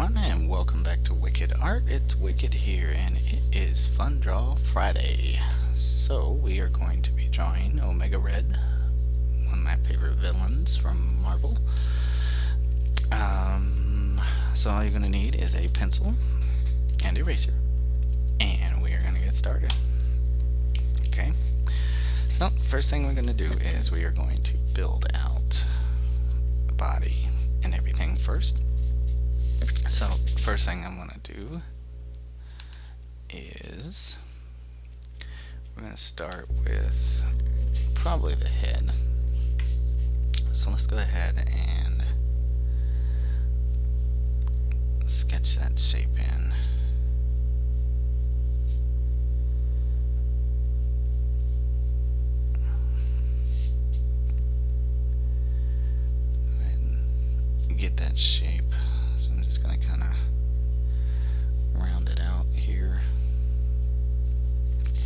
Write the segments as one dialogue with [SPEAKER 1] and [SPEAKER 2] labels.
[SPEAKER 1] everyone, and welcome back to Wicked Art. It's Wicked here, and it is Fun Draw Friday. So, we are going to be drawing Omega Red, one of my favorite villains from Marvel. So all you're going to need is a pencil and eraser, and we are going to get started. Okay, so first thing we're going to do is we are going to build out the body and everything first. So first thing I'm going to do is we're going to start with probably the head. So let's go ahead and sketch that shape in. Go ahead and get that shape. So I'm just going to kind of round it out here.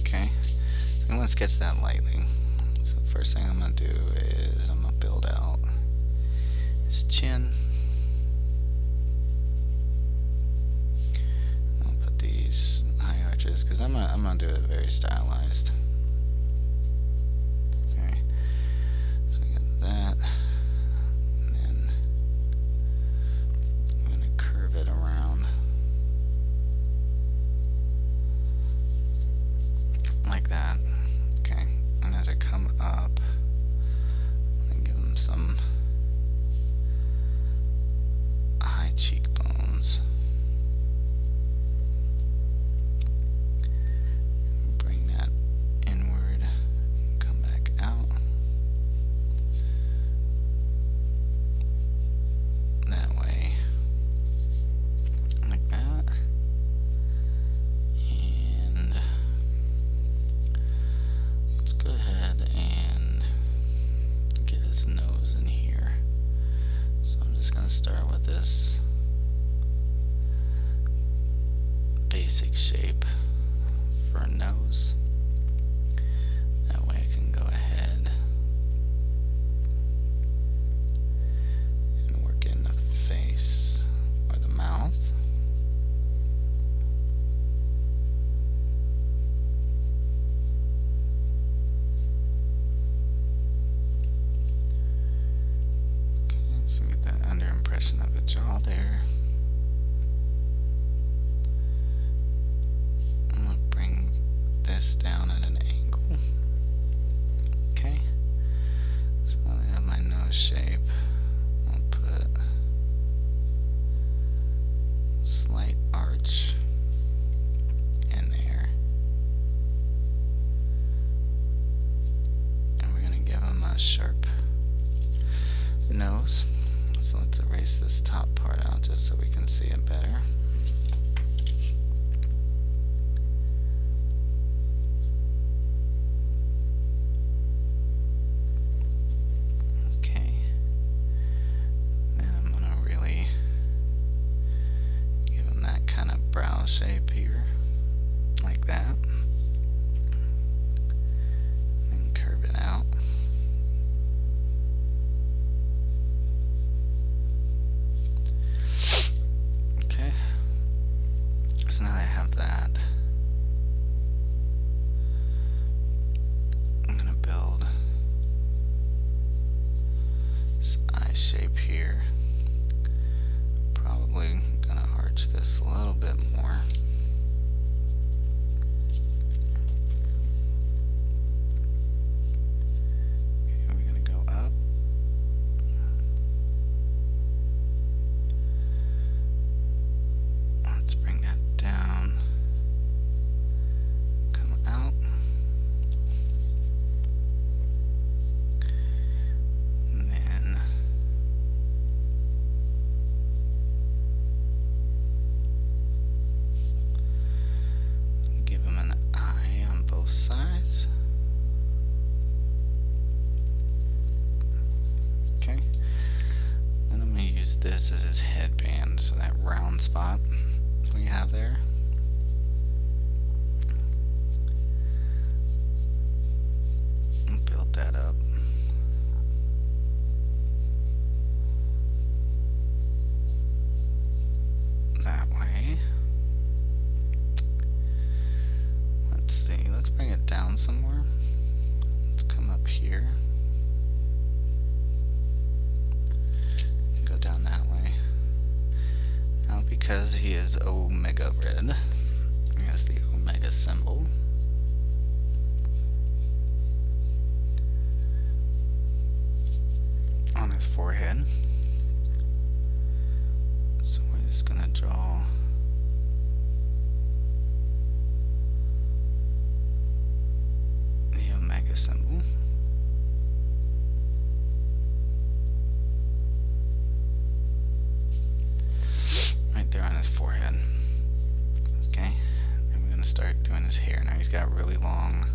[SPEAKER 1] Okay, so I'm going to sketch that lightly. So first thing I'm going to do is I'm going to build out his chin. I'll put these high arches because I'm going to do it very stylized. Okay, so we got that. And then I'm going to curve it around like that. Okay, and as I come up, I'm going to give them some high cheekbones. Bring that inward, come back out. That way, like that. And let's go ahead and get his nose in here. So I'm just going to start with this basic shape for a nose. That way I can go ahead and work in the face or the mouth. Okay, so get that under impression of the jaw there. I'm going to bring this down at an angle. Okay, so I have my nose shape. I'll put a slight arch in there. And we're going to give him a sharp nose. So let's erase this top part out just so we can see it better. Okay. Then I'm going to really give him that kind of brow shape here, like that. And curve it out. Okay, so now I have that. I'm going to build this eye shape here. Probably going to arch this a little bit more. Okay, we're going to go up. Let's bring that down, come out, and then give him an eye on both sides. Okay, then I'm going to use this as his headband, so that round spot we have there. And build that up. here. Go down that way. Now because he is Omega Red, he has the Omega symbol. On his forehead. So we're just gonna draw the Omega symbol. Right there on his forehead. Okay, and we're gonna start doing his hair. Now he's got really long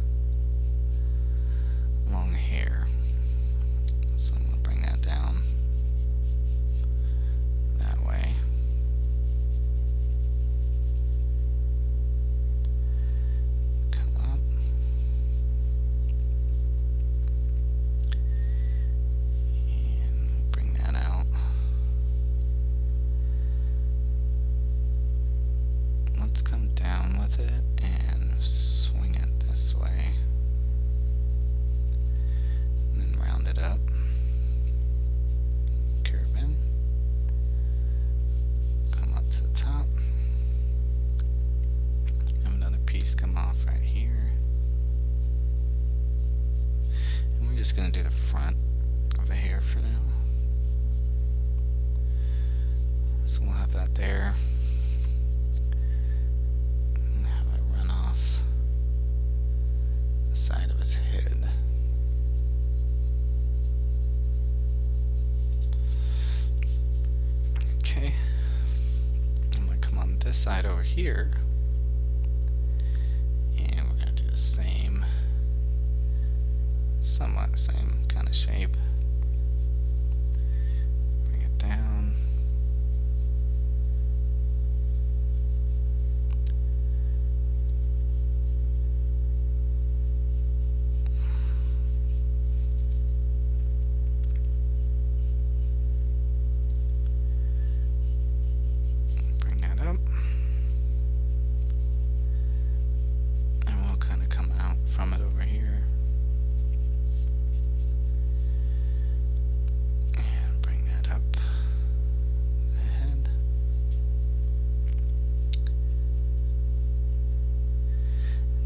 [SPEAKER 1] hair. So I'm going to bring that down that way. Come up. And bring that out. Let's come down with it and swing it this way. And then round it up. Come off right here, and we're just going to do the front of the hair for now. So we'll have that there and have it run off the side of his head. Okay, I'm going to come on this side over here. Somewhat same kind of shape. Bring it down. Bring that up. And we'll kind of come out from it over here.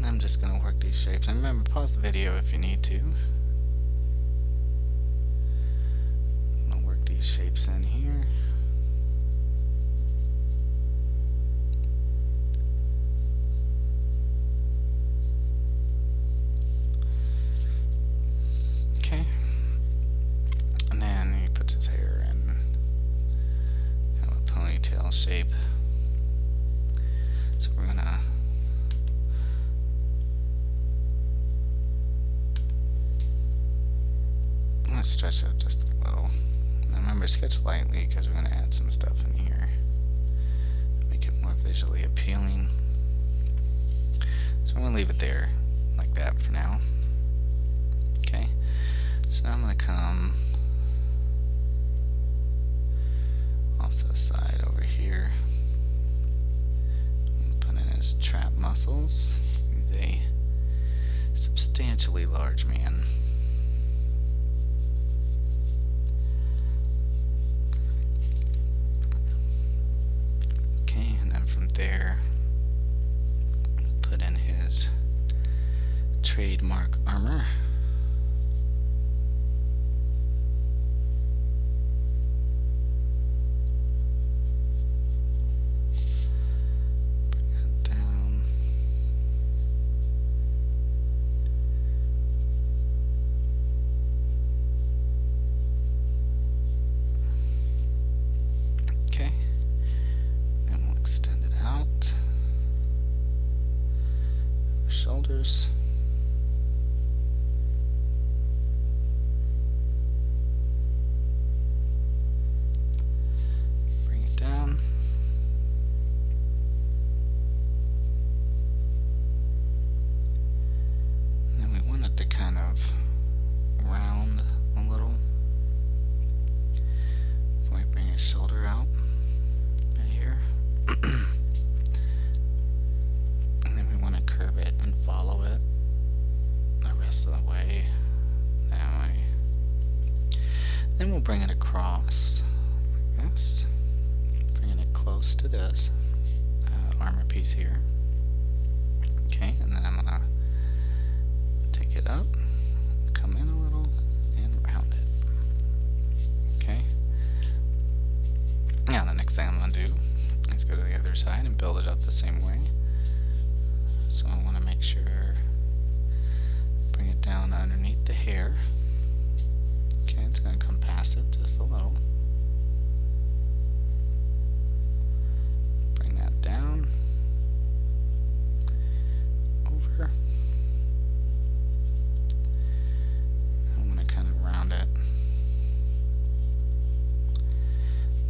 [SPEAKER 1] I'm just going to work these shapes. And remember, pause the video if you need to. I'm going to work these shapes in here. Okay. And then he puts his hair in kind of a ponytail shape. So we're going to stretch it up just a little. Now remember, sketch lightly because we're going to add some stuff in here. Make it more visually appealing. So I'm going to leave it there like that for now. Okay. So now I'm going to come off the side over here. Put in his trap muscles. He's a substantially large man. There, put in his trademark armor. Bring that down. Okay, and we'll extend out shoulders. Bring it down. And then we want it to kind of round a little. Before we bring his shoulder out right here. And then we want to curve it and follow it the rest of the way. That Then we'll bring it across, yes, bringing it close to this armor piece here. Okay, and then I'm going to take it up, come in a little, and round it. Okay. Now the next thing I'm going to do is go to the other side and build it up the same way. So I want to make sure, bring it down underneath the hair. Okay, it's going to come past it just a little. Bring that down, over. I want to kind of round it.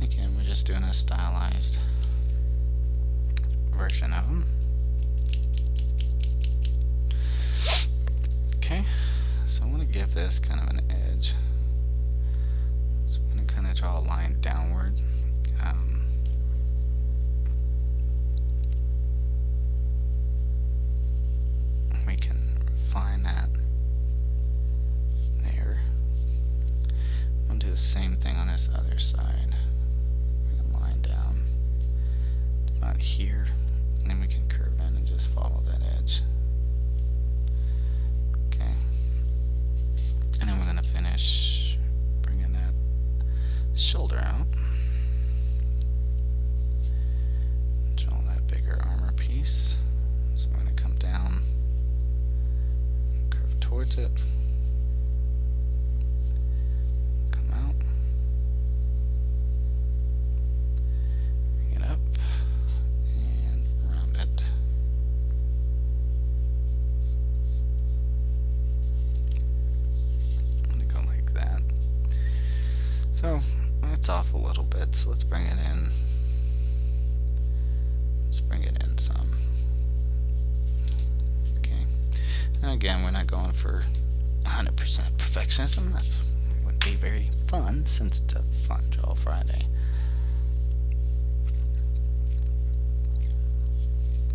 [SPEAKER 1] Again, we're just doing a stylized version of them. Okay, so I want to give this kind of an edge. So I'm going to kind of draw a line downward. We can refine that there. I'm going to do the same thing on this other side. Bring a line down to about here, and then we can curve in and just follow that edge. Okay, and then we're going to finish bringing that shoulder out. Draw that bigger armor piece. So we're going to come down, curve towards it, come out, bring it up, and round it. I'm going to go like that. So it's off a little bit, so let's bring it in. Let's bring it in some. Okay. And again, we're not going for 100% perfectionism. That wouldn't be very fun since it's a Fun Draw Friday.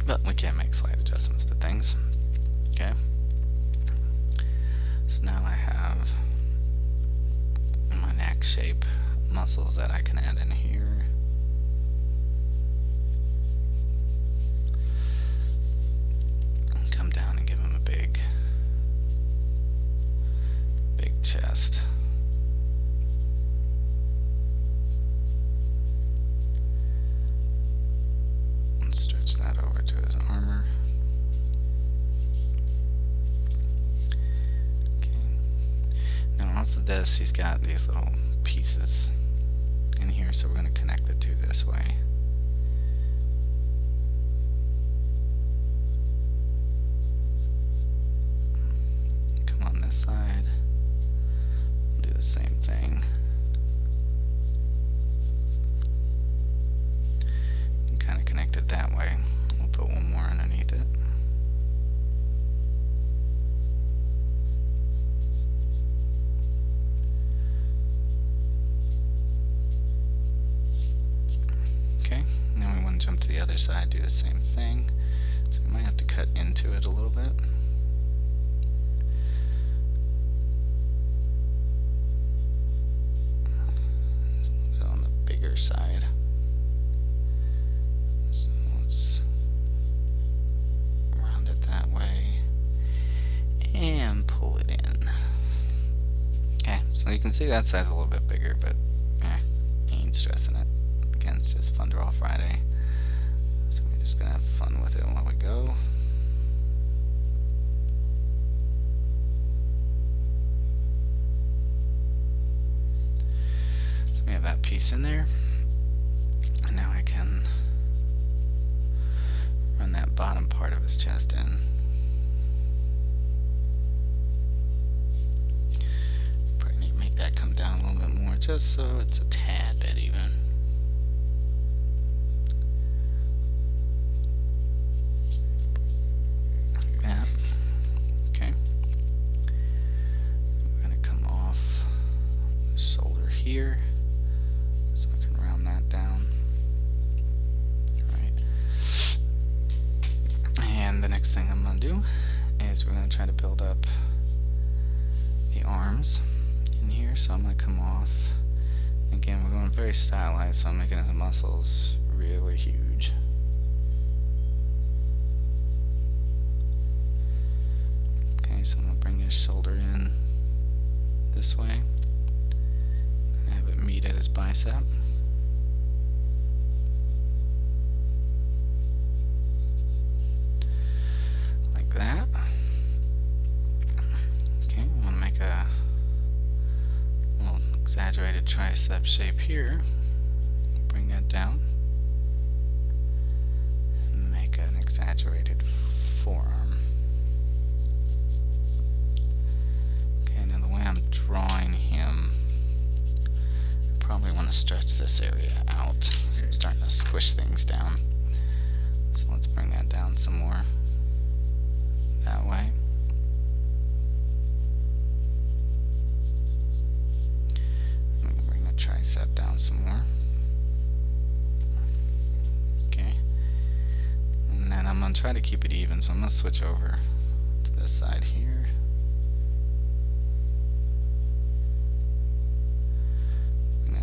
[SPEAKER 1] But we can make slight adjustments to things. Okay. So now I have my neck shape muscles that I can add in here. Come down and give him a big chest. And stretch that over to his armor. Okay. Now off of this, he's got these little pieces in here, so we're going to connect the two this way. Come on this side, do the same thing, and kind of connect it that way. We'll put one more underneath it. Okay, now we want to jump to the other side, do the same thing. So we might have to cut into it a little bit. It's a little bit on the bigger side. So let's round it that way and pull it in. Okay, so you can see that side's a little bit bigger, but ain't stressing it. Again, it's just Fun Draw Friday, so we're just gonna have fun with it while we go. So we have that piece in there, and now I can run that bottom part of his chest in. Probably need to make that come down a little bit more, just so it's a tad bit even. Here, so I can round that down. Right. And the next thing I'm going to do is we're going to try to build up the arms in here, so I'm going to come off. Again, we're going very stylized, so I'm making his muscles really huge. Okay, so I'm going to bring his shoulder in this way. I have it meet at his bicep. Like that. Okay, I'm going to make a little exaggerated tricep shape here. Bring that down. And make an exaggerated forearm. Drawing him, I probably want to stretch this area out. So I'm starting to squish things down. So let's bring that down some more. That way. We can bring the tricep down some more. Okay. And then I'm going to try to keep it even, so I'm going to switch over to this side here.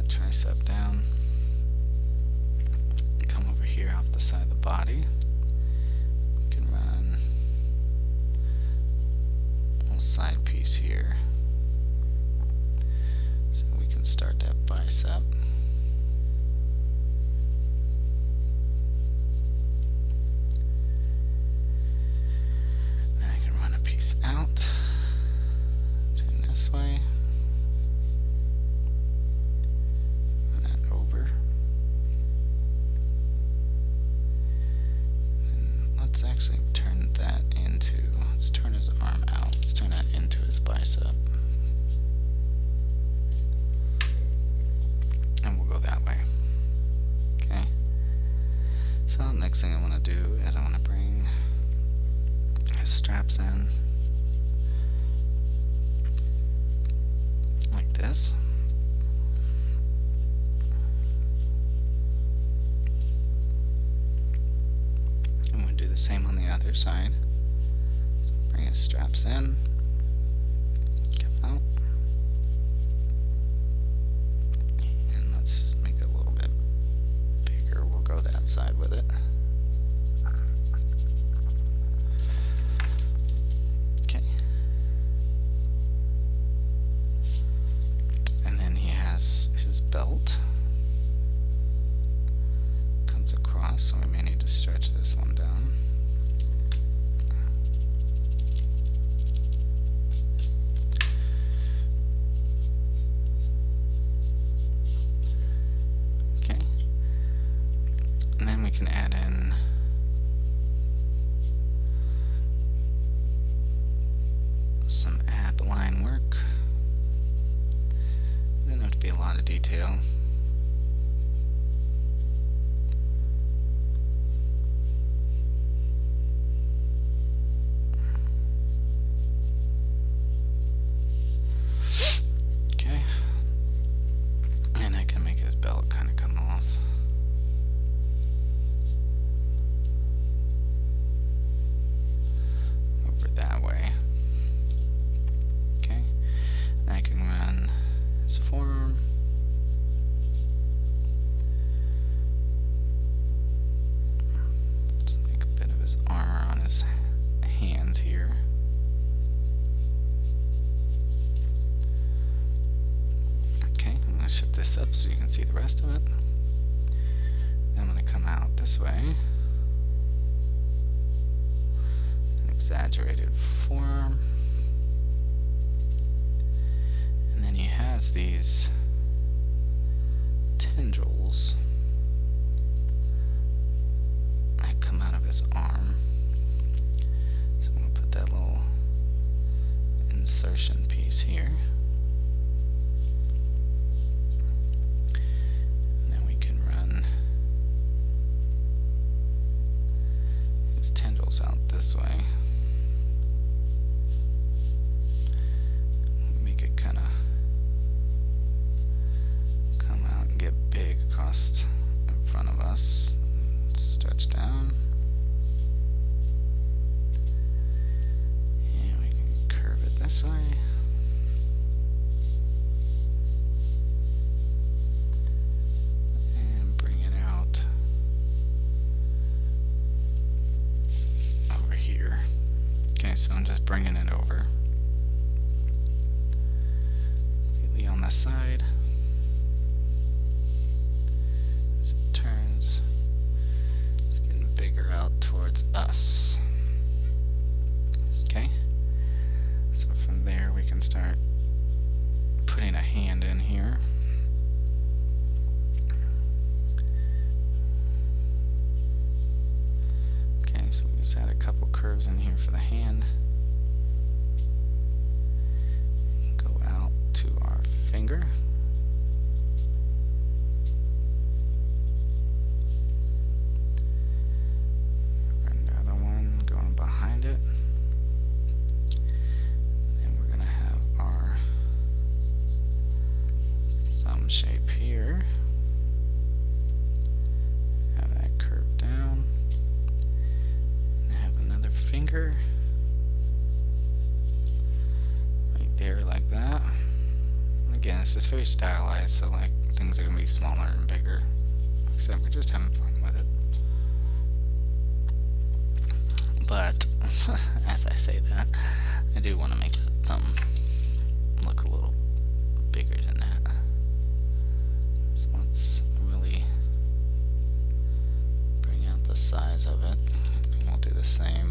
[SPEAKER 1] Tricep down, come over here off the side of the body. We can run a little side piece here so we can start that bicep. Then I can run a piece out, turn this way. Let's actually turn that into, let's turn his arm out, let's turn that into his bicep. And we'll go that way. Okay. So next thing I want to do is I want to bring his straps in. Like this. The same on the other side. So bring his straps in, come out, and let's make it a little bit bigger. We'll go that side with it. Okay. And then he has his belt. Comes across, so we may need to stretch this one down. Can add in some ab line work. Doesn't have to be a lot of detail. Okay. And I can make his belt kind of come off. That way. Okay. Then I can run his forearm. Let's make a bit of his armor on his hands here. Okay, I'm going to shift this up so you can see the rest of it. I'm going to come out this way. Exaggerated forearm, and then he has these tendrils that come out of his arm. So I'm going to put that little insertion piece here, and then we can run his tendrils out this way. In front of us, stretch down, and we can curve it this way. Okay, so I'm just bringing it over completely on the side. As it turns, it's getting bigger out towards us. Okay, so from there we can start putting a hand in here. Okay, so we just add a couple curves in here for the hand. Go out to our finger. And the other one going behind it. And we're going to have our thumb shape here. Have that curve down. And have another finger right there like that. Again, it's just very stylized, so like things are going to be smaller and bigger. Except we're just having fun with it. But, as I say that, I do want to make the thumb look a little bigger than that. So let's really bring out the size of it. And we'll do the same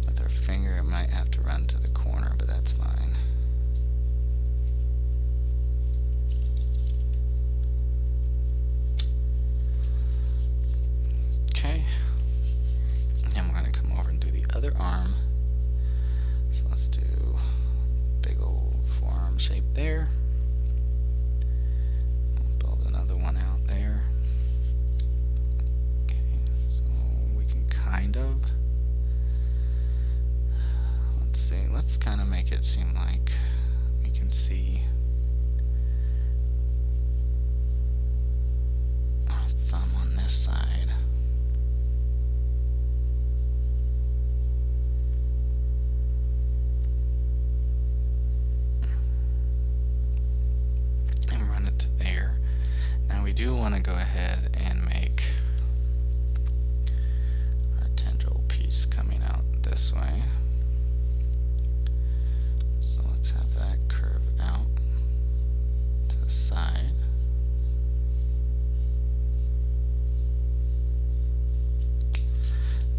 [SPEAKER 1] with our finger. It might have to run to the corner, but that's fine. Okay. And we're going to come over and do the other arm. So let's do big old forearm shape there. Build another one out there. Okay, so we can kind of, let's see, let's kind of make it seem like we can see our thumb on this side. We do want to go ahead and make our tendril piece coming out this way. So let's have that curve out to the side.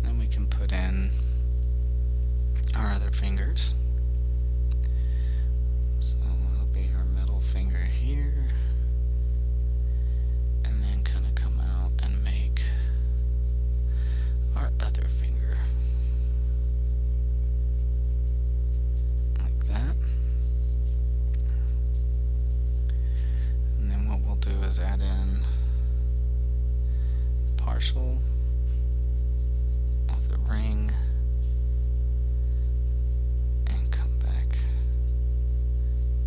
[SPEAKER 1] Then we can put in our other fingers. So it'll be our middle finger here. Other finger like that, and then what we'll do is add in partial of the ring and come back,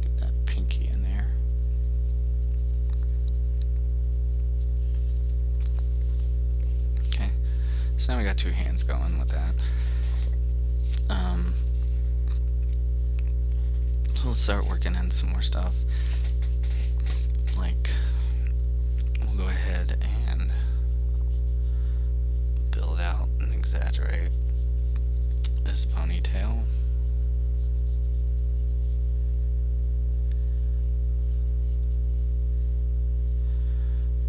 [SPEAKER 1] get that pinky in there. So now we got two hands going with that. So let's start working on some more stuff. Like, we'll go ahead and build out and exaggerate this ponytail.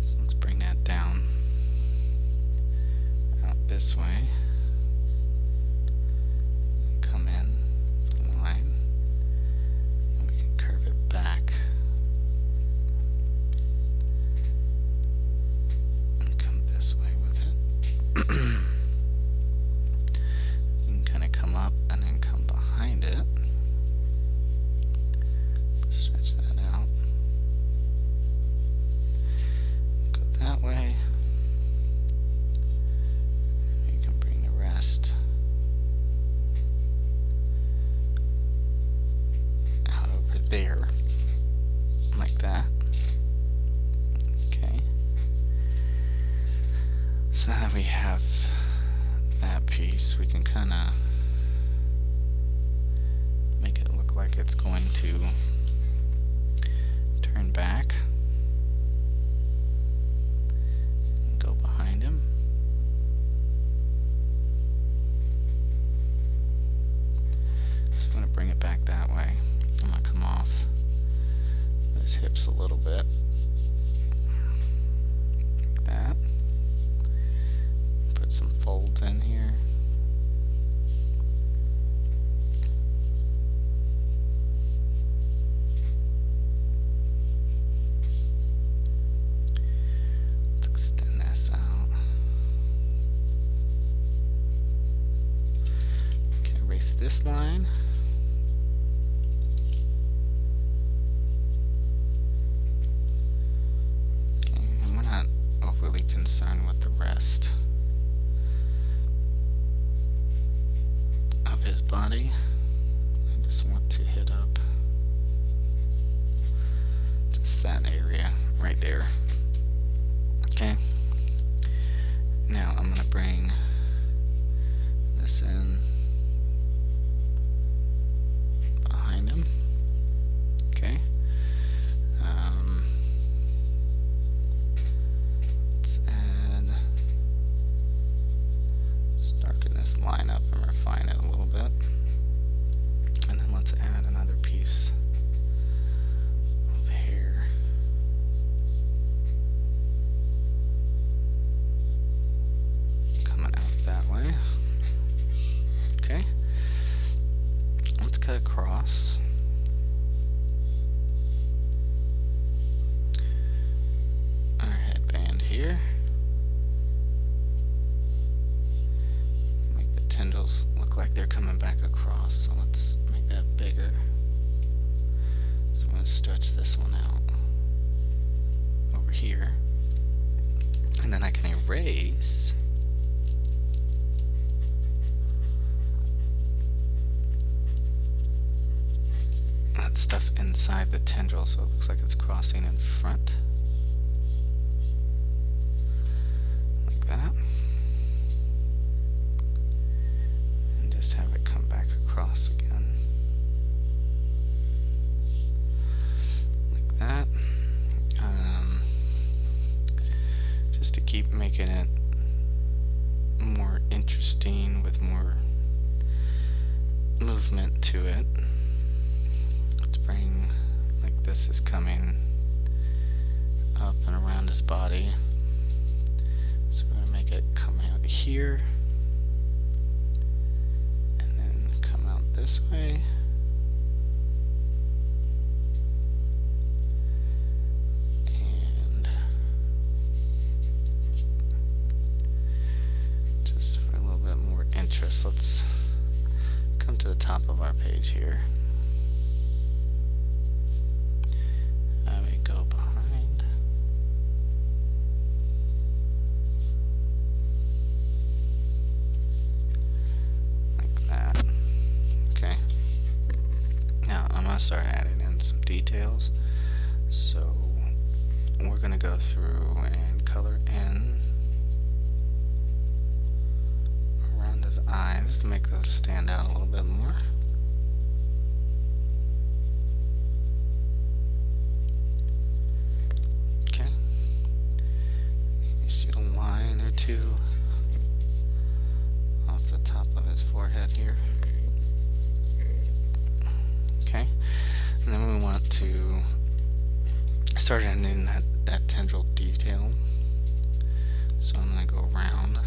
[SPEAKER 1] So let's bring that down this way, and come in the line, and we can curve it back and come this way with it. You can kind of come up and then come behind it, stretch that out, go that way. Out over there like that. Okay, so now that we have that piece, we can kind of make it look like it's going to turn back and go behind him. it back that way. I'm going to come off his hips a little bit. Like that. Put some folds in here. Let's extend this out. Okay, erase this line. Concerned with the rest of his body. I just want to hit up just that area right there. Okay. Now I'm going to bring this in behind him. Okay. Line up and refine it a little bit, and then let's add another piece of hair. Coming out that way. Okay, let's cut across. Our headband here. Tendrils look like they're coming back across, so let's make that bigger. So I'm going to stretch this one out over here, and then I can erase that stuff inside the tendril, so it looks like it's crossing in front, like that. Just have it come back across again, like that. Just to keep making it more interesting with more movement to it. Let's bring, like this is coming up and around his body, so we're going to make it come out here. This way, and just for a little bit more interest, let's come to the top of our page here. We go behind. Start adding in some details, so we're going to go through and color in around his eyes to make those stand out a little bit more. Okay, you see a line or two off the top of his forehead here. Okay, and then we want to start ending that tendril detail. So I'm going to go around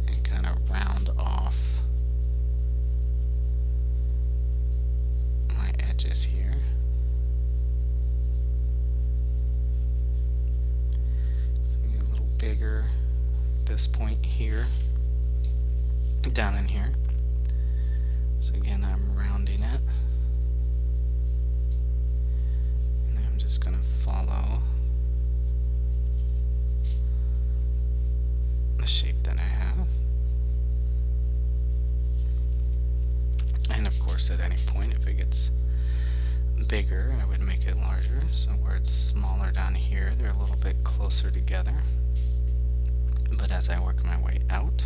[SPEAKER 1] and kind of round off my edges here. Maybe a little bigger at this point here, down in here. So again, I'm rounding it. Just going to follow the shape that I have, and of course at any point if it gets bigger I would make it larger, so where it's smaller down here they're a little bit closer together, but as I work my way out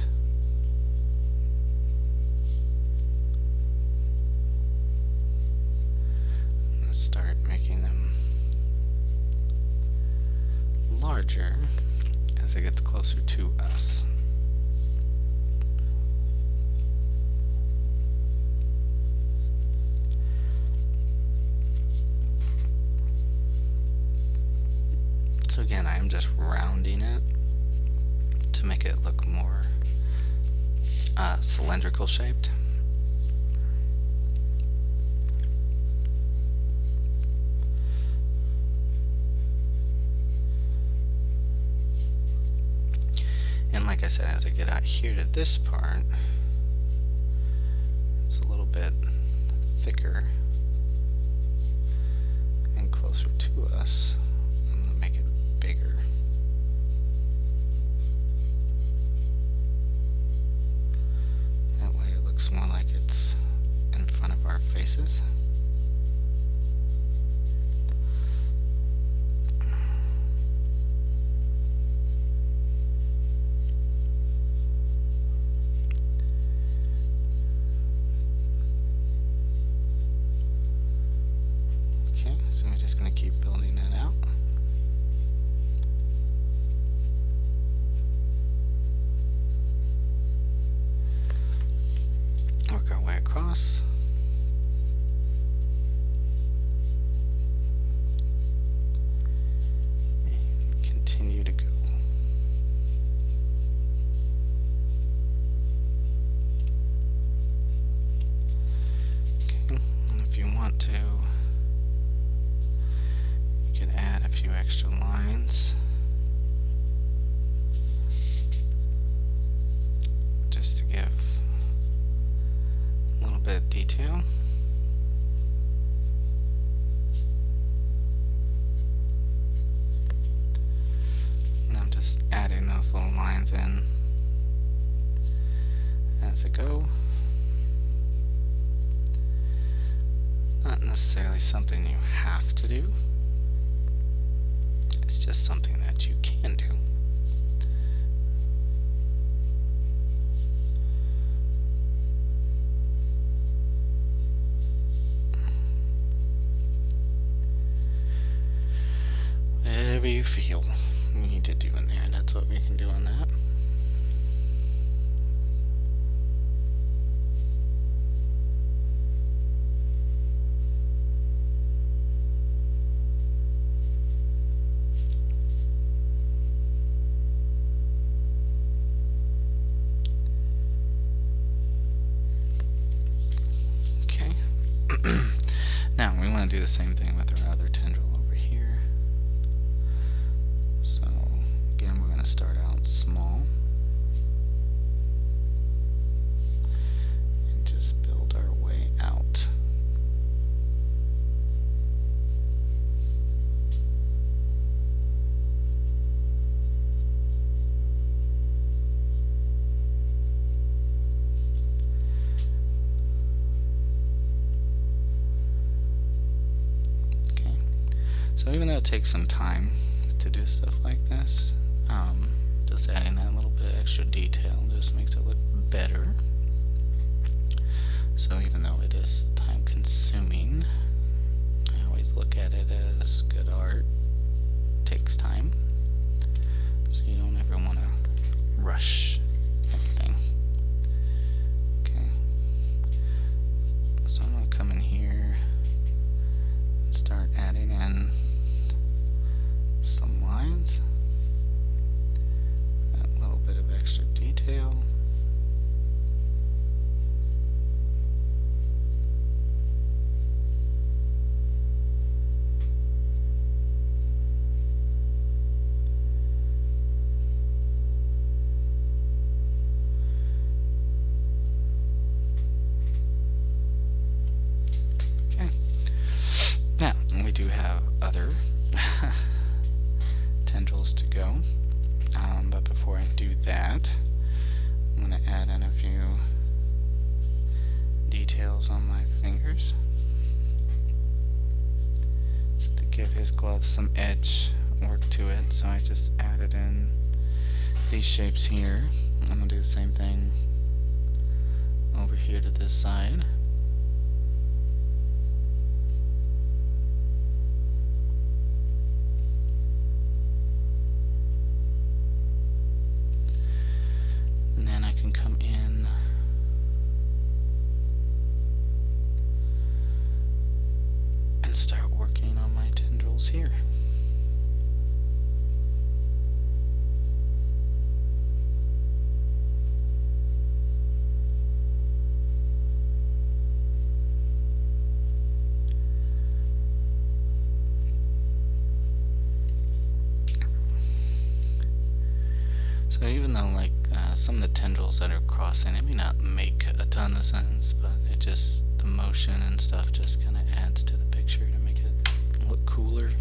[SPEAKER 1] I'm going to start making them larger as it gets closer to us. So again, I am just rounding it to make it look more cylindrical shaped. And like I said, as I get out here to this part, it's a little bit thicker and closer to us. I'm going to make it bigger. That way it looks more like it's in front of our faces. So we're just going to keep building that out. Work our way across. And continue to go. Okay, and if you want to, add a few extra lines just to give a little bit of detail. And I'm just adding those little lines in as I go. Not necessarily something you have to do. It's just something that you can do. Whatever you feel you need to do in there, that's what we can do on that. Now we want to do the same thing with our other tendril over here. So again, we're going to start out small and just build our way out. So even though it takes some time to do stuff like this, just adding that little bit of extra detail just makes it look better. So even though it is time consuming, I always look at it as good art takes time. So you don't ever want to rush anything. Okay. So I'm going to come in here and start adding in some lines, a little bit of extra detail. Okay. Now, we do have other tendrils to go, but before I do that, I'm going to add in a few details on my fingers just to give his glove some edge work to it. So I just added in these shapes here. I'm going to do the same thing over here to this side. And then I can come in and start working on my tendrils here. even though like some of the tendrils that are crossing, it may not make a ton of sense, but it just, the motion and stuff just kind of adds to the picture to make it look cooler.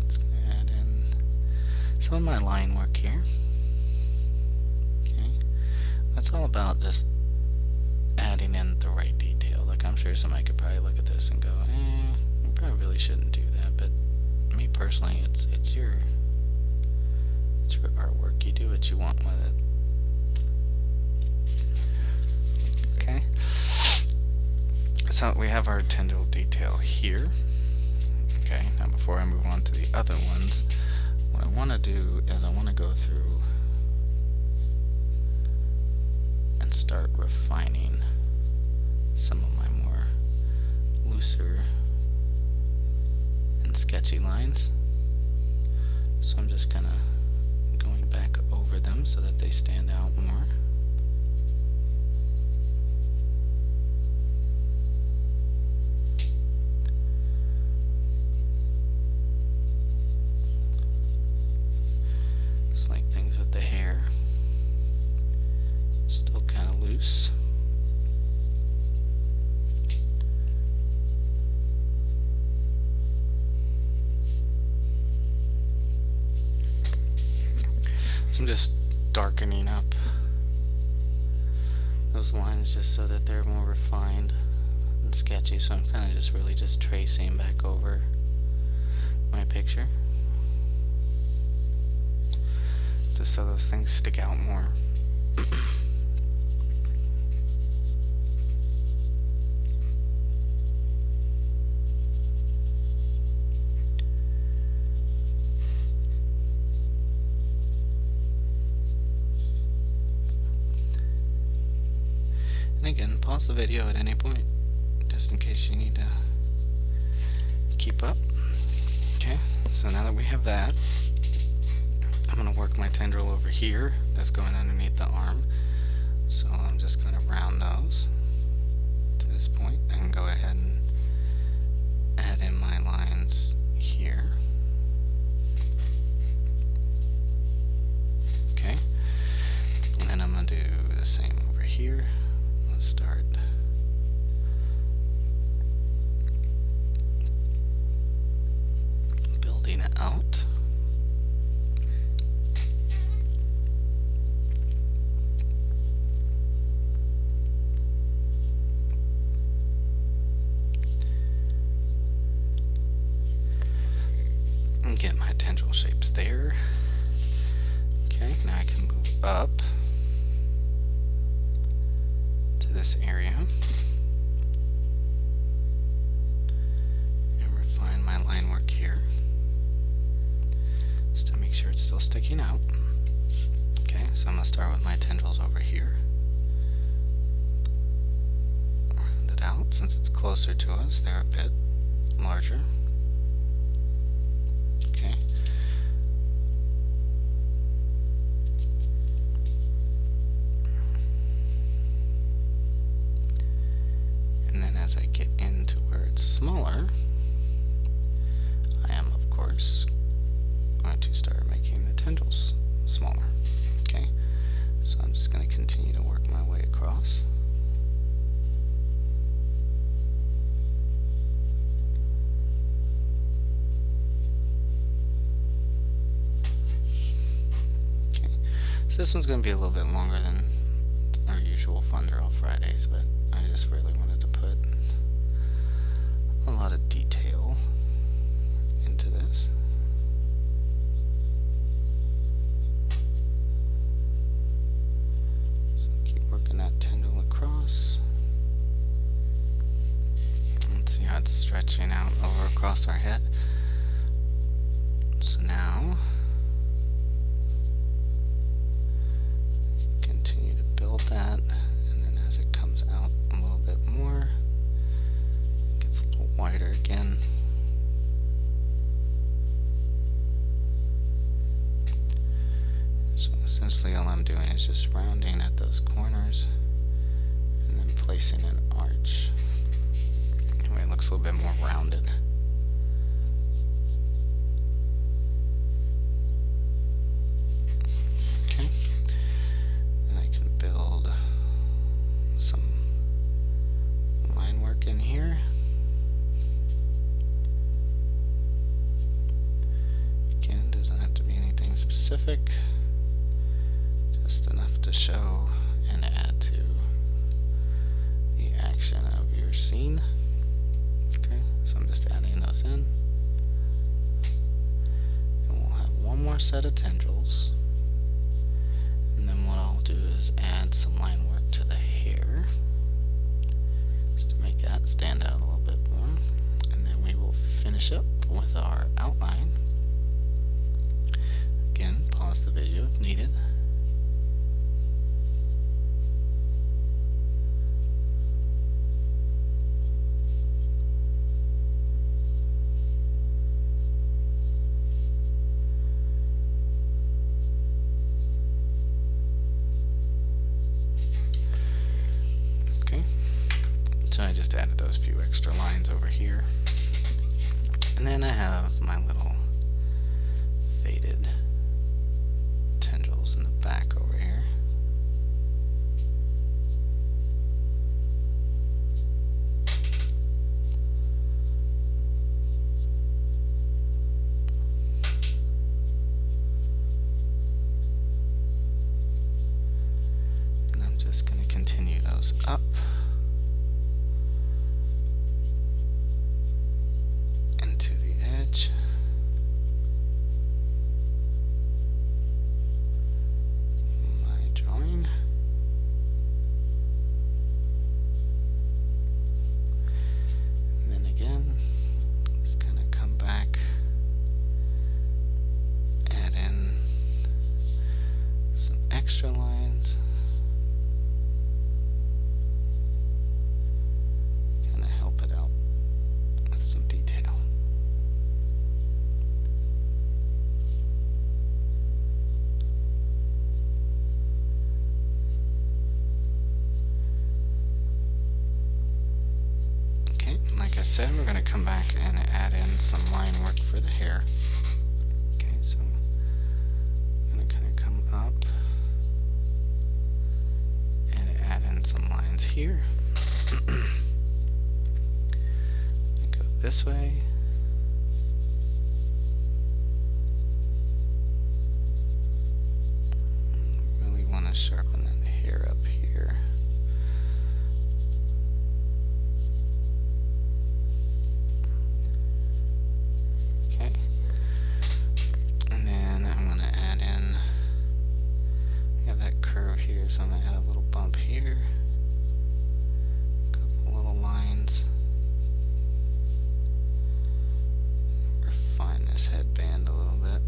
[SPEAKER 1] Just going to add in some of my line work here. Okay, that's all about just adding in the right detail. Like, I'm sure somebody could probably look at this and go, you probably really shouldn't do that, but me personally, it's your artwork. You do what you want with it. Okay, so we have our tendril detail here. Okay, now before I move on to the other ones, what I want to do is I want to go through and start refining some of my more looser and sketchy lines. So I'm just kind of going back over them so that they stand out more. Just like things with the hair, still kind of loose. So I'm just darkening up those lines just so that they're more refined and sketchy. So I'm kind of just really just tracing back over my picture, just so those things stick out more. Again, pause the video at any point, just in case you need to keep up. Okay, so now that we have that, I'm going to work my tendril over here that's going underneath the arm. So I'm just going to round those to this point and go ahead and add in my lines here. Okay, and then I'm going to do the same over here. Let's start building it out. And get my tendril shapes there. Okay, now I can move up this area and refine my line work here just to make sure it's still sticking out. Okay, so I'm going to start with my tendrils over here. Round it out. Since it's closer to us, they're a bit larger. Okay. As I get into where it's smaller, I am of course going to start making the tendrils smaller. Okay, so I'm just going to continue to work my way across. Okay, so this one's going to be a little bit longer than our usual Thunderl Fridays, but I just really wanted to put a lot of detail into this. So keep working that tendril across. Let's see how it's stretching out over across our head. So now continue to build that, and then as it comes out a little bit more, it gets a little wider again. So essentially all I'm doing is just rounding at those corners and then placing an arch. That way it looks a little bit more rounded. scene. Okay, so I'm just adding those in. And we'll have one more set of tendrils. And then what I'll do is add some line work to the hair, just to make that stand out a little bit more. And then we will finish up with our outline. Again, pause the video if needed. Okay, so I just added those few extra lines over here. And then I have my little faded tendrils in the back over here. And I'm just going to continue those up. Into the edge. Extra lines, kind of help it out with some detail. Okay, like I said, we're going to come back and add in some line work for the hair. Okay, so I'm going to kind of come up some lines here. Go this way. Really want to sharpen that hair up here. Okay. And then I'm going to add in, we have that curve here, so I'm going to add a little bump here. Headband a little bit.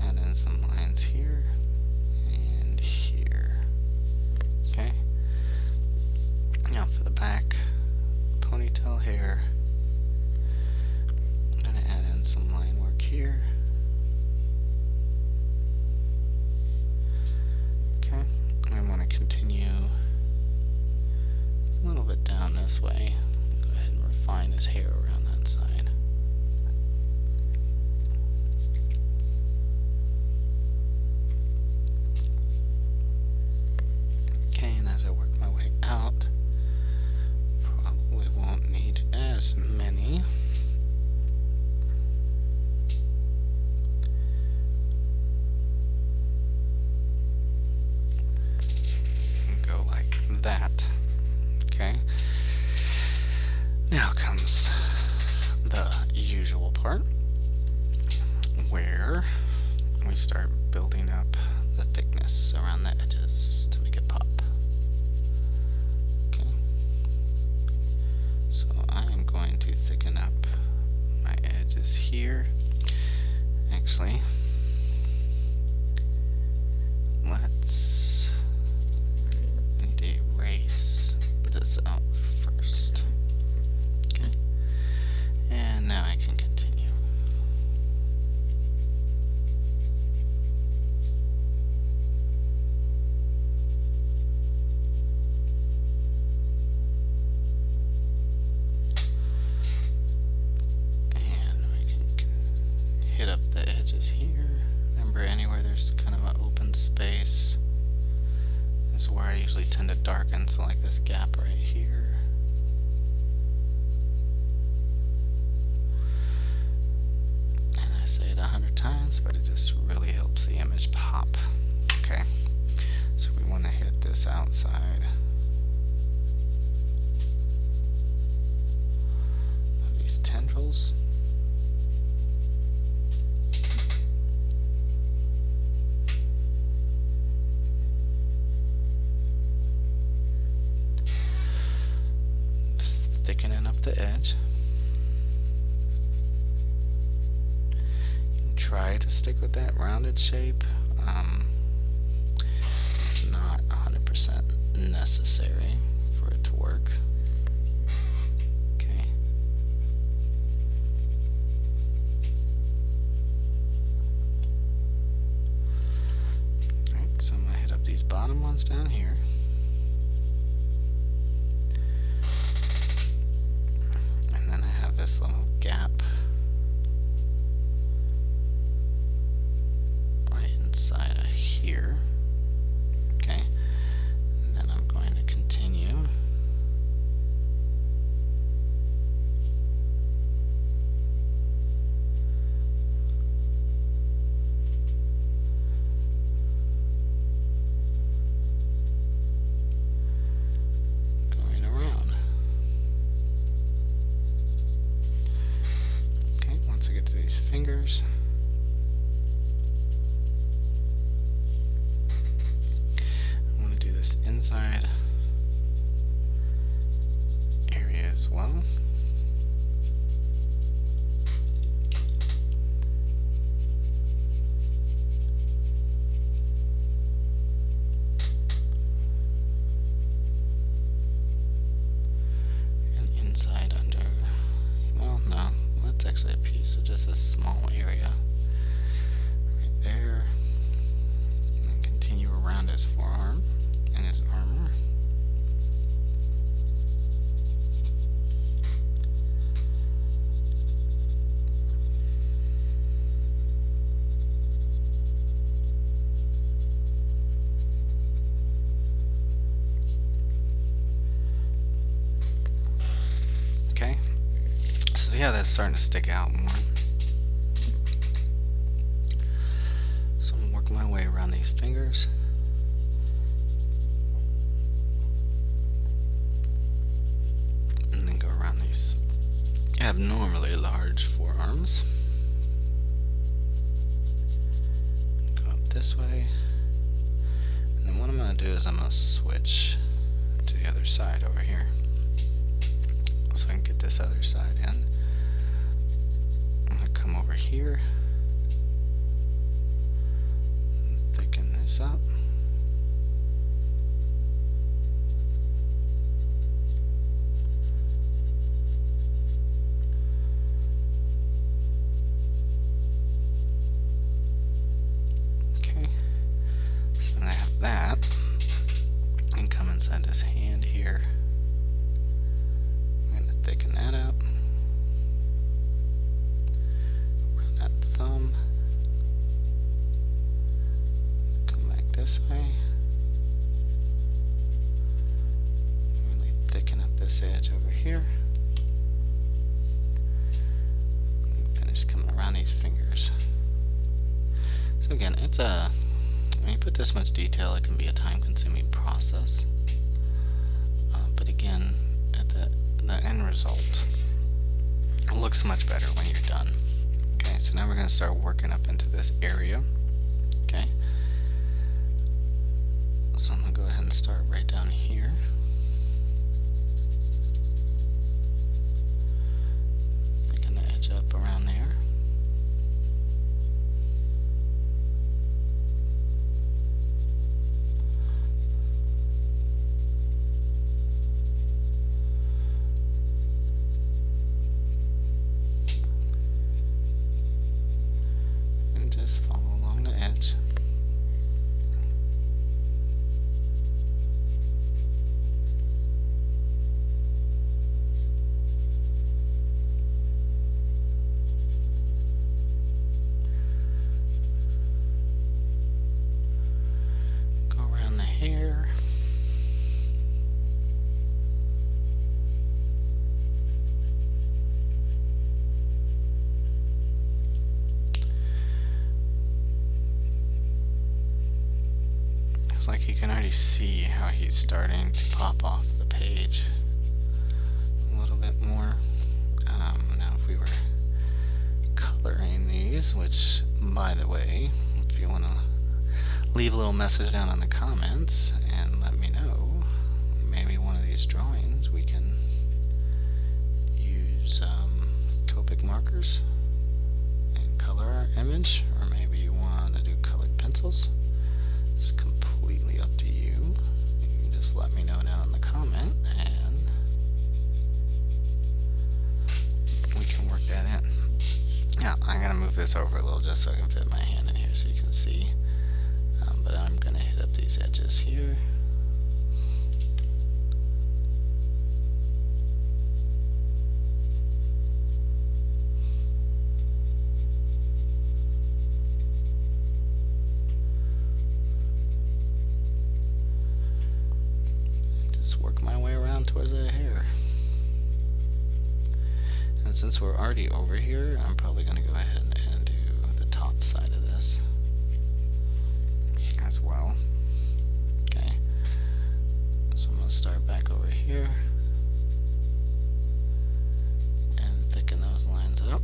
[SPEAKER 1] Add in some lines here and here. Okay. Now for the back, ponytail hair. I'm going to add in some line work here. Okay. I want to continue a little bit down this way. Refine his hair around that side. Okay, and as I work my way out, probably won't need as many. You can go like that. Okay. Now comes the usual part, where we start building up the thickness around the edges to make it pop. Okay, so I am going to thicken up my edges here. Actually, let's need to erase this out first. And now I can continue. And we can hit up the edges here. Remember, anywhere there's kind of an open space is where I usually tend to darken, so like this gap right here. Say it 100 times, but it just really helps the image pop. Okay, so we want to hit this outside Tendrils. Just thickening up the edge. You can try to stick with that rounded shape. It's not 100% necessary for it to work. Okay. Alright, so I'm going to hit up these bottom ones down here. And then I have this little gap right inside of here. Okay. And then I'm going to continue. Going around. Okay, once I get to these fingers, I want to do this inside area as well. And inside under, well, no, that's actually a piece of just a small area right there. And then continue around his forearm and his armor. Okay, so yeah, that's starting to stick out more. So I'm working my way around these fingers. And then go around these abnormally large forearms. Go up this way. And then what I'm going to do is I'm going to switch to the other side over here. So I can get this other side in. I'm going to come over here. And thicken this up. Okay. So then I have that. And come inside this hand here. I'm going to thicken that up. Around that thumb. Come back this way. Really thicken up this edge over here. And finish coming around these fingers. So again, it's when you put this much detail, it can be a time-consuming process. But again, at the end result, it looks much better when you're done. Okay, so now we're going to start working up into this area. Okay, so I'm going to go ahead and start right down here. Thicken the edge up around there. And just follow along the edge. Go around the hair. It's like you can already see how he's starting to pop off the page a little bit more. Now if we were coloring these, which, by the way, if you want to leave a little message down in the comments and let me know, maybe one of these drawings we can use Copic markers and color our image, or maybe you want to do colored pencils. It's completely up to you. You can just let me know down in the comment and we can work that in. Now, I'm going to move this over a little just so I can fit my hand in here so you can see. But I'm going to hit up these edges here. Just work my way around towards that hair. And since we're already over here, I'm probably going to go ahead and do the top side of this as well. Okay, so I'm going to start back over here and thicken those lines up.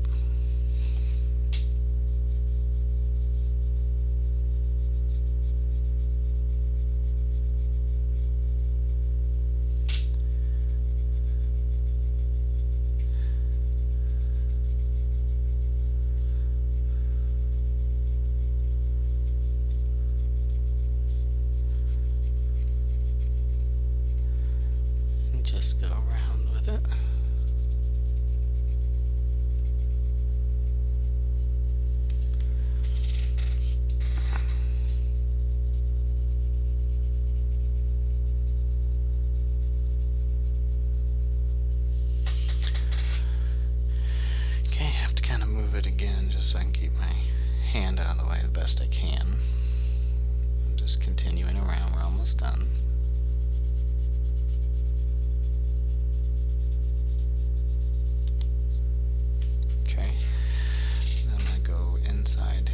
[SPEAKER 1] Just go around with it. Okay, I have to kind of move it again just so I can keep my hand out of the way the best I can. I'm just continuing around. We're almost done. Inside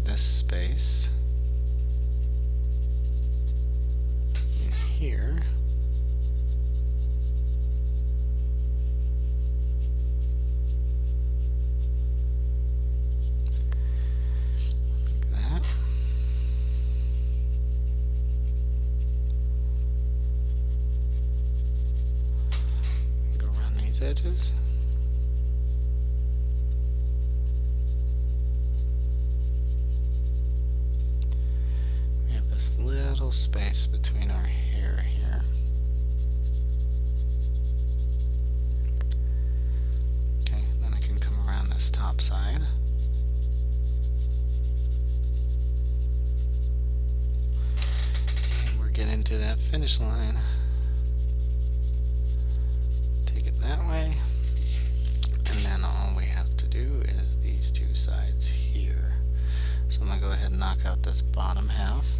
[SPEAKER 1] this space in here, like that. Go around these edges. This little space between our hair here. Okay, then I can come around this top side. And we're getting to that finish line. Take it that way. And then all we have to do is these two sides here. So I'm going to go ahead and knock out this bottom half.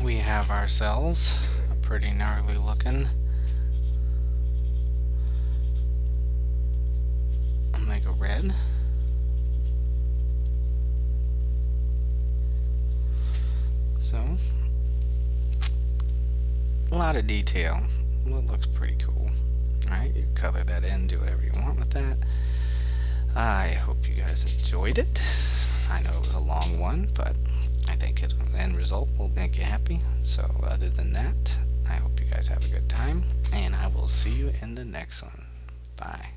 [SPEAKER 1] We have ourselves a pretty gnarly looking Omega Red. So, a lot of detail. Well, it looks pretty cool. Alright, you color that in, do whatever you want with that. I hope you guys enjoyed it. I know it was a long one, but I think the end result will make you happy. So other than that, I hope you guys have a good time, and I will see you in the next one. Bye.